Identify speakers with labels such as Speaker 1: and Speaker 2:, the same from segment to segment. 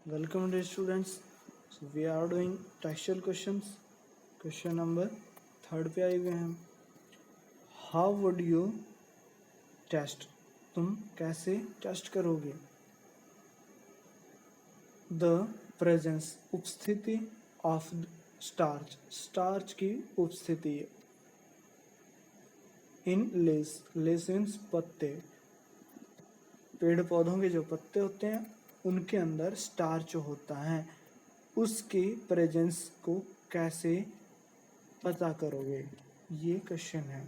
Speaker 1: Welcome dear students. So we are doing textual questions. Question number third पे आए हुए हैं हम. How would you test? तुम कैसे टेस्ट करोगे? The presence उपस्थिति of starch. starch की उपस्थिति. In leaves. leaves means पत्ते. पेड़ पौधों के जो पत्ते होते हैं उनके अंदर स्टार्च होता है. उसकी प्रेजेंस को कैसे पता करोगे? ये क्वेश्चन है.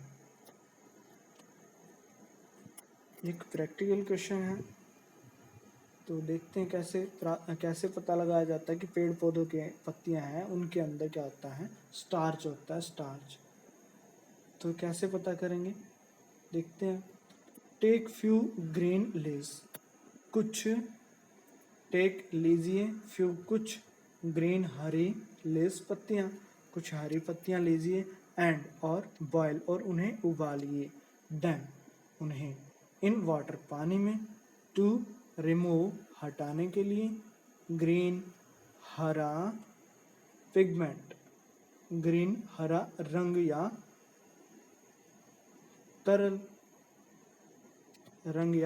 Speaker 1: एक प्रैक्टिकल क्वेश्चन है. तो देखते हैं कैसे पता लगाया जाता है कि पेड़ पौधों के पत्तियां हैं उनके अंदर क्या होता है? स्टार्च होता है. स्टार्च. तो कैसे पता करेंगे? देखते हैं. Take few green leaves. कुछ टेक लीजिए फ्यू कुछ ग्रीन हरी लीव्स पत्तियां. कुछ हरी पत्तियां लीजिए एंड और बॉयल और उन्हें उबालिए. देन उन्हें इन वाटर पानी में टू रिमूव हटाने के लिए ग्रीन हरा पिगमेंट. ग्रीन हरा रंग या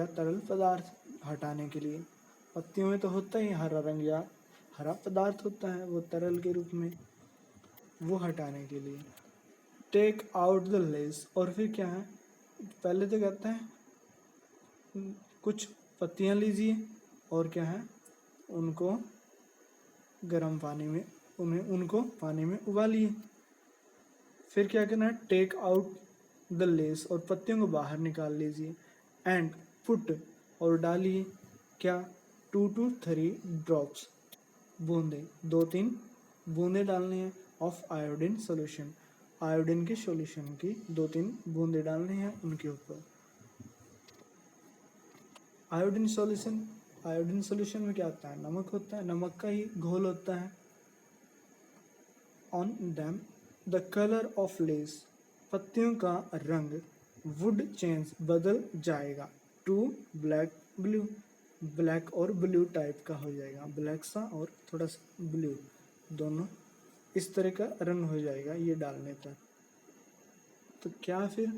Speaker 1: तरल पदार्थ हटाने के लिए. पत्तियों में तो होता ही हरा रंग या हरा पदार्थ होता है वो तरल के रूप में. वो हटाने के लिए टेक आउट द लेस. और फिर क्या है? पहले तो कहता है कुछ पत्तियां लीजिए और क्या है उनको गर्म पानी में उनको पानी में उबालिए. फिर क्या करना है? टेक आउट द लेस और पत्तियों को बाहर निकाल लीजिए. एंड पुट और डालिए क्या? 2 to 3 ड्रॉप्स बूंदे 2-3 बूंदे डालने हैं ऑफ आयोडीन सोल्यूशन. आयोडीन के सॉल्यूशन की 2-3 बूंदे डालने हैं उनके ऊपर. आयोडीन सॉल्यूशन में क्या होता है? नमक होता है. नमक का ही घोल होता है. On them the colour of leaves. पत्तियों का रंग वुड चेंज बदल जाएगा टू ब्लैक ब्लू. ब्लैक और ब्लू टाइप का हो जाएगा. ब्लैक सा और थोड़ा सा ब्लू दोनों इस तरह का रंग हो जाएगा ये डालने पर. तो क्या फिर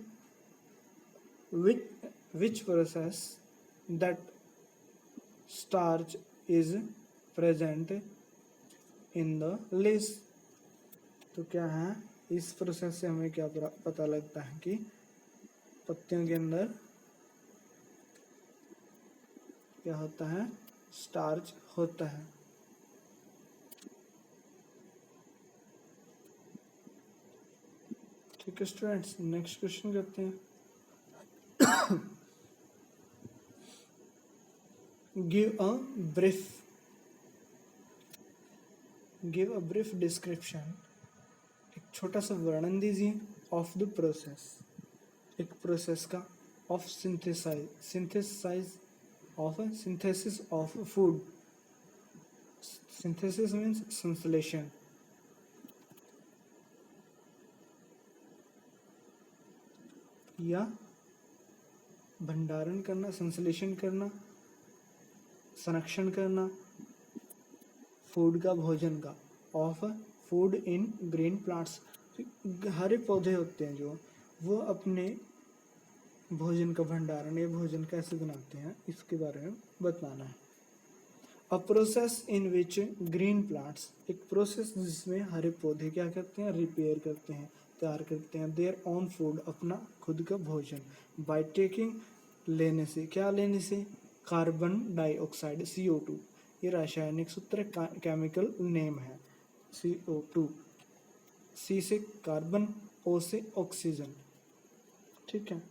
Speaker 1: which process that starch is present in the less. तो क्या है? इस प्रोसेस से हमें क्या पता लगता है कि पत्तियों के अंदर क्या होता है? स्टार्च होता है. ठीक है स्टूडेंट्स, नेक्स्ट क्वेश्चन करते हैं. Give a brief description. एक छोटा सा वर्णन दीजिए ऑफ द प्रोसेस. एक प्रोसेस का of synthesis of food. Synthesis means संश्लेषण. या भंडारण करना, संश्लेषण करना, संरक्षण करना फूड का, भोजन का. Of food in green plants. हरे पौधे होते हैं जो वो अपने भोजन का भंडारण या भोजन कैसे बनाते हैं इसके बारे में बताना है. A process in which green plants. एक प्रोसेस जिसमें हरे पौधे क्या करते हैं? रिपेयर करते हैं, तैयार करते हैं देयर ओन फूड. अपना खुद का भोजन. बाय टेकिंग लेने से. क्या लेने से? Carbon dioxide CO2. ये रासायनिक सूत्र केमिकल नेम है. CO2. C से कार्बन, O से ऑक्सीजन. ठीक है.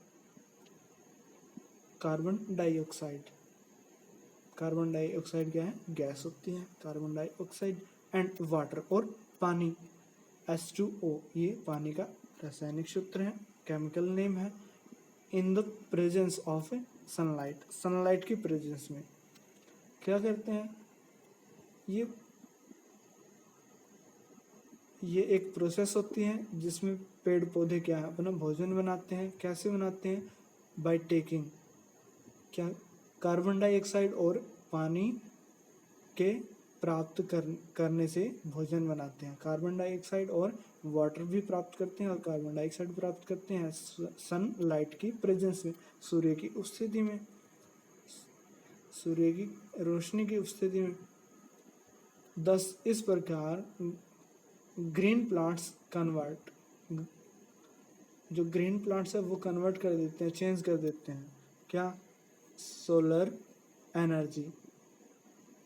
Speaker 1: Carbon dioxide. कार्बन डाइऑक्साइड क्या है? गैस होती है कार्बन डाइऑक्साइड. एंड वाटर और पानी H2O. ये पानी का रासायनिक सूत्र है, केमिकल नेम है. In the presence of sunlight. Sunlight की प्रेजेंस में क्या करते हैं? ये एक प्रोसेस होती है जिसमें पेड़ पौधे क्या है? अपना भोजन बनाते हैं. कैसे बनाते हैं? बाय टेकिंग क्या? कार्बन डाइऑक्साइड और पानी के करने से भोजन बनाते हैं। कार्बन डाइऑक्साइड और वाटर भी प्राप्त करते हैं और कार्बन डाइऑक्साइड प्राप्त करते हैं सनलाइट की प्रेजेंस में, सूर्य की उपस्थिति में, सूर्य की रोशनी की उपस्थिति में। दस इस प्रकार ग्रीन प्लांट्स कन्वर्ट, जो ग्रीन प्लांट्स है वो कन्वर्ट कर देते हैं, चेंज कर देते हैं क्या, सोलर एनर्जी,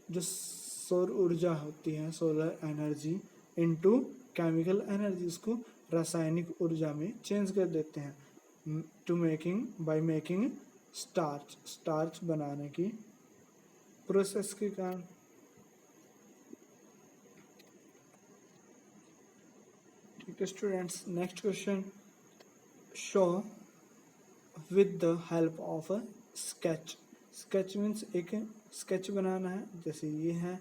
Speaker 1: जो सौर ऊर्जा होती है, solar energy into chemical energy, उसको रासायनिक ऊर्जा में चेंज कर देते हैं। To making, by making starch, starch बनाने की प्रोसेस के कारण। ठीक है students, next question, show with the help of a sketch. Sketch means एक स्केच बनाना है, जैसे ये है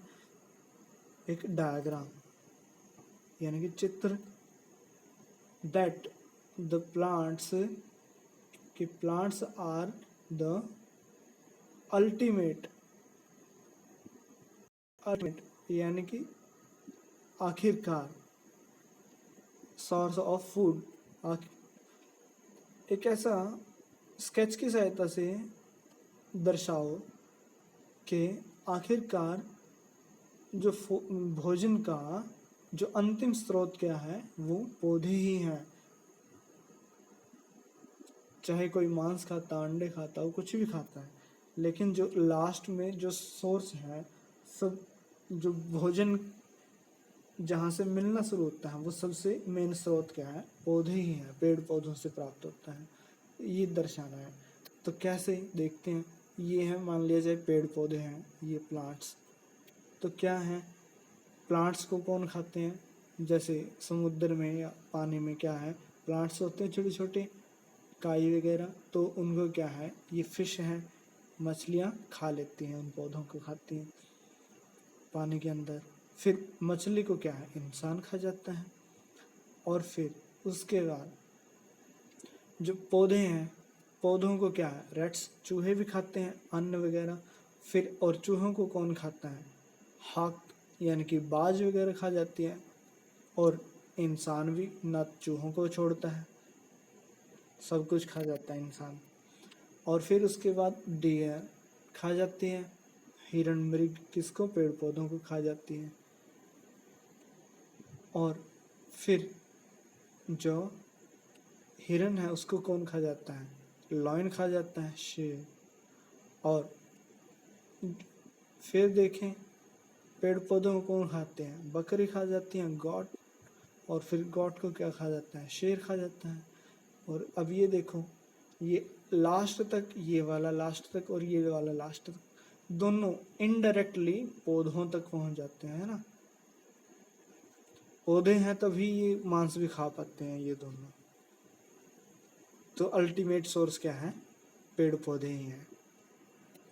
Speaker 1: एक डायग्राम यानी कि चित्र, दैट द प्लांट्स, कि plants are the ultimate, ultimate यानी कि आखिरकार, सोर्स ऑफ फूड। एक ऐसा स्केच की सहायता से दर्शाओ कि आखिरकार जो भोजन का जो अंतिम स्रोत क्या है, वो पौधे ही हैं। चाहे कोई मांस खाता, अंडे खाता हो, कुछ भी खाता है, लेकिन जो लास्ट में जो सोर्स है, सब जो भोजन जहाँ से मिलना शुरू होता है, वो सबसे मेन स्रोत क्या है, पौधे ही हैं, पेड़ पौधों से प्राप्त होता है, ये दर्शाना है। तो कैसे देखते हैं, ये है, मान लिया जाए पेड़ पौधे हैं, ये प्लांट्स, तो क्या है, प्लांट्स को कौन खाते हैं, जैसे समुद्र में या पानी में क्या है, प्लांट्स होते हैं छोटे छोटे, काई वगैरह, तो उनको क्या है, ये फिश है, मछलियाँ खा लेती हैं, उन पौधों को खाती हैं पानी के अंदर। फिर मछली को क्या है, इंसान खा जाता है। और फिर उसके बाद जो पौधे हैं, पौधों को क्या है, रैट्स, चूहे भी खाते हैं अन्न वगैरह। फिर और चूहों को कौन खाता है, हाक यानी कि बाज वगैरह खा जाती है। और इंसान भी ना चूहों को छोड़ता है, सब कुछ खा जाता है इंसान। और फिर उसके बाद डियर खा जाती है, हिरण मृग किसको, पेड़ पौधों को खा जाती है। और फिर जो हिरन है उसको कौन खा जाता है, लॉयन खा जाता है, शेर। और फिर देखें पेड़ पौधों को कौन खाते हैं, बकरी खा जाती है, गॉट। और फिर गॉट को क्या खा जाता है, शेर खा जाता है। और अब ये देखो, ये लास्ट तक, ये वाला लास्ट तक और ये वाला लास्ट तक, दोनों इनडायरेक्टली पौधों तक पहुंच जाते हैं, है ना। पौधे हैं तभी ये मांस भी खा पाते हैं ये दोनों। तो अल्टीमेट सोर्स क्या है, पेड़ पौधे ही हैं।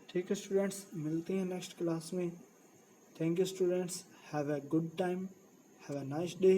Speaker 1: ठीक है स्टूडेंट्स, मिलते हैं नेक्स्ट क्लास में। Thank you students, have a good time, have a nice day.